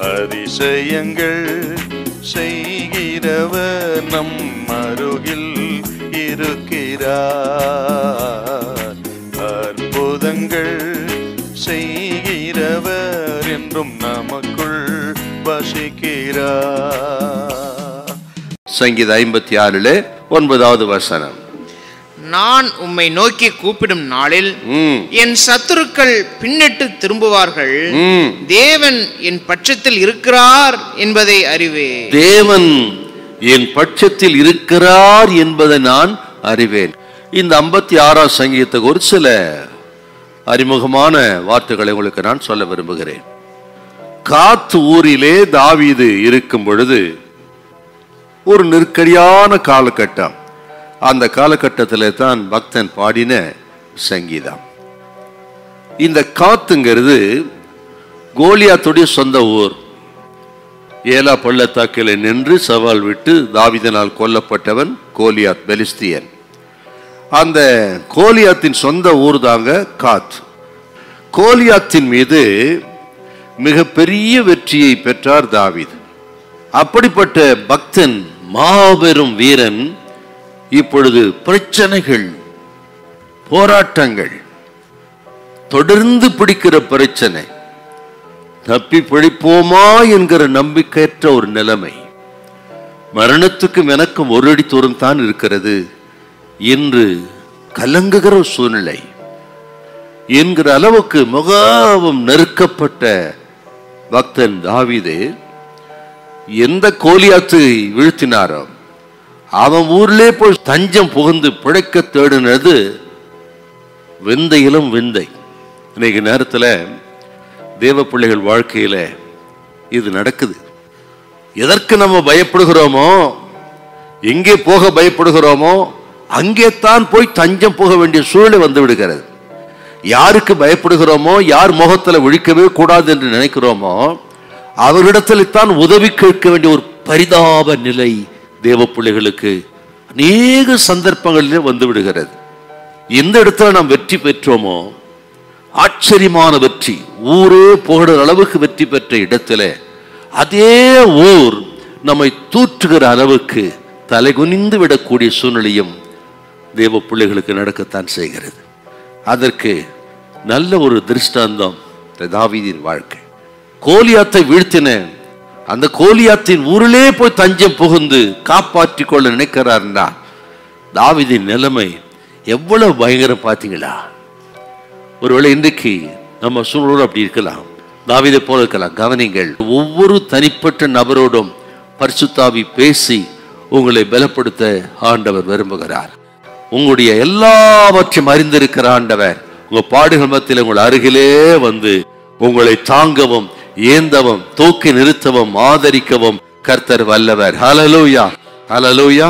அதிசயங்கள் செய்கிறவர் நம் அருகில் இருக்கிறார். அற்புதங்கள் செய்கிறவர் என்றும் நமக்குள் வசிக்கிறார். சங்கீதம் 56 9வது வசனம். நான் உம்மை நோக்கி கூப்பிடும் நாளில் என் சத்துருக்கள் பின்னிட்டு திரும்புவார்கள். தேவன் என் பட்சத்தில் இருக்கிறார் என்பதை அறிவேன். தேவன் என் பட்சத்தில் இருக்கிறார் என்பதை நான் அறிவேன். இந்த 56ஆம் சங்கீதத்துக்கு ஒரு சில அறிமுகமான வார்த்தைகளை உங்களுக்கு நான் சொல்ல விரும்புகிறேன். காத் ஊரிலே தாவீது இருக்கும் பொழுது ஒரு நெருக்கடியான காலகட்டம். அந்த காலகட்டத்தில் தான் பக்தன் பாடின சங்கீதம். இந்த காத்துங்கிறது கோலியாத்துடைய சொந்த ஊர். ஏலா பள்ளத்தாக்கில் நின்று சவால் விட்டு தாவீதினால் கொல்லப்பட்டவன் கோலியாத், பெலிஸ்தியன். அந்த கோலியாத்தின் சொந்த ஊர் தாங்க காத். கோலியாத்தின் மீது மிக பெரிய வெற்றியை பெற்றார் தாவீது. அப்படிப்பட்ட பக்தன், மாபெரும் வீரன், இப்பொழுது பிரச்சனைகள், போராட்டங்கள், தொடர்ந்து பிடிக்கிற பிரச்சனை, தப்பி பிழைப்போமா என்கிற நம்பிக்கையற்ற ஒரு நிலைமை, மரணத்துக்கும் எனக்கும் ஒரு அடி தூரம் தான் இருக்கிறது என்று கலங்குகிற சூழ்நிலை என்கிற அளவுக்கு மிகவும் நெருக்கப்பட்ட பக்தன் தாவீது எந்த கோலியாத்தை வீழ்த்தினாரோ அவன் ஊர்லே போய் தஞ்சம் புகுந்து பிழைக்க தேடினது விந்தையிலும் விந்தை. இன்னைக்கு நேரத்தில் தேவ பிள்ளைகள் வாழ்க்கையில இது நடக்குது. எதற்கு நம்ம பயப்படுகிறோமோ, எங்கே போக பயப்படுகிறோமோ அங்கே தான் போய் தஞ்சம் போக வேண்டிய சூழ்நிலை வந்து விடுகிறது. யாருக்கு பயப்படுகிறோமோ, யார் முகத்தில் விழிக்கவே கூடாது என்று நினைக்கிறோமோ அவரிடத்தில் தான் உதவி கேட்க வேண்டிய ஒரு பரிதாப நிலை தேவ பிள்ளைகளுக்கு அநேக சந்தர்ப்பங்களிலே வந்து விடுகிறது. எந்த இடத்துல நாம் வெற்றி பெற்றோமோ, ஆச்சரியமான வெற்றி, ஊரே புகழ அளவுக்கு வெற்றி பெற்ற இடத்துல அதே ஊர் நம்மை தூற்றுகிற அளவுக்கு தலைகுனிந்து விடக்கூடிய சூழ்நிலையும் தேவ பிள்ளைகளுக்கு நடக்கத்தான் செய்கிறது. அதற்கு நல்ல ஒரு திருஷ்டாந்தம் தாவீதின் வாழ்க்கை. கோலியாத்தை வீழ்த்தின அந்த கோலியாத்தின் ஊரிலே போய் தஞ்சம் புகுந்து காப்பாற்றிக் கொள்ள நினைக்கிறார்னா தாவீதின் நிலைமை எவ்வளவு பயங்கரம் பார்த்தீங்களா? ஒருவேளை இன்றைக்கு நம்ம சூழலோடு அப்படி இருக்கலாம், தாவீதை போல இருக்கலாம். கவனிங்கள், ஒவ்வொரு தனிப்பட்ட நபரோடும் பரிசுத்தாவி பேசி உங்களை பலப்படுத்த ஆண்டவர் விரும்புகிறார். உங்களுடைய எல்லாவற்றையும் அறிந்திருக்கிற ஆண்டவர் உங்க பாடுகள் மத்தியில் உங்கள் அருகிலே வந்து உங்களை தாங்கவும் ஏந்தவும் தூக்கி நிறுத்தவும் ஆதரிக்கவும் கர்த்தர் வல்லவர். ஹல்லேலூயா, ஹல்லேலூயா.